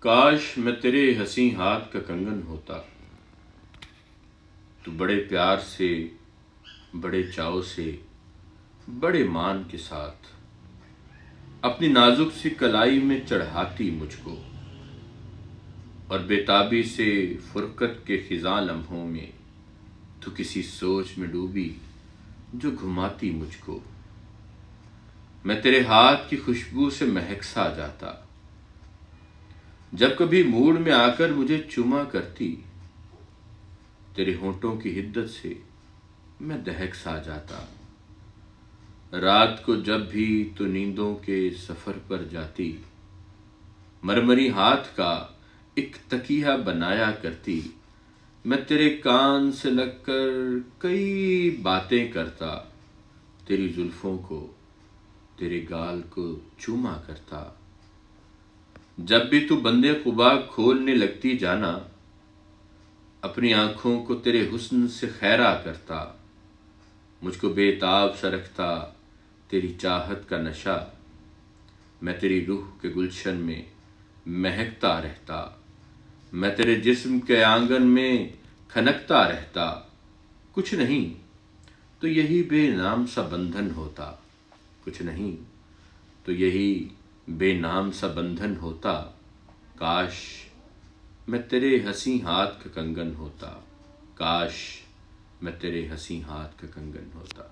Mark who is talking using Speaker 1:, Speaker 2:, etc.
Speaker 1: کاش میں تیرے حسیں ہاتھ کا کنگن ہوتا، تو بڑے پیار سے، بڑے چاؤ سے، بڑے مان کے ساتھ اپنی نازک سی کلائی میں چڑھاتی مجھ کو، اور بےتابی سے فرقت کے خزاں لمحوں میں تو کسی سوچ میں ڈوبی جو گھماتی مجھ کو۔ میں تیرے ہاتھ کی خوشبو سے مہک سا جاتا، جب کبھی موڈ میں آ کر مجھے چوما کرتی، تیرے ہونٹوں کی حدت سے میں دہک سا جاتا۔ رات کو جب بھی تو نیندوں کے سفر پر جاتی، مرمری ہاتھ کا ایک تکیہ بنایا کرتی، میں تیرے کان سے لگ کر کئی باتیں کرتا، تیری زلفوں کو، تیرے گال کو چوما کرتا۔ جب بھی تو بندے قبا کھولنے لگتی جانا، اپنی آنکھوں کو تیرے حسن سے خیرہ کرتا، مجھ کو بے تاب سا رکھتا تیری چاہت کا نشہ، میں تیری روح کے گلشن میں مہکتا رہتا، میں تیرے جسم کے آنگن میں کھنکتا رہتا۔ کچھ نہیں تو یہی بے نام سا بندھن ہوتا، کچھ نہیں تو یہی بے نام سا بندھن ہوتا۔ کاش میں تیرے حسیں ہاتھ کا کنگن ہوتا، کاش میں تیرے حسیں ہاتھ کا کنگن ہوتا۔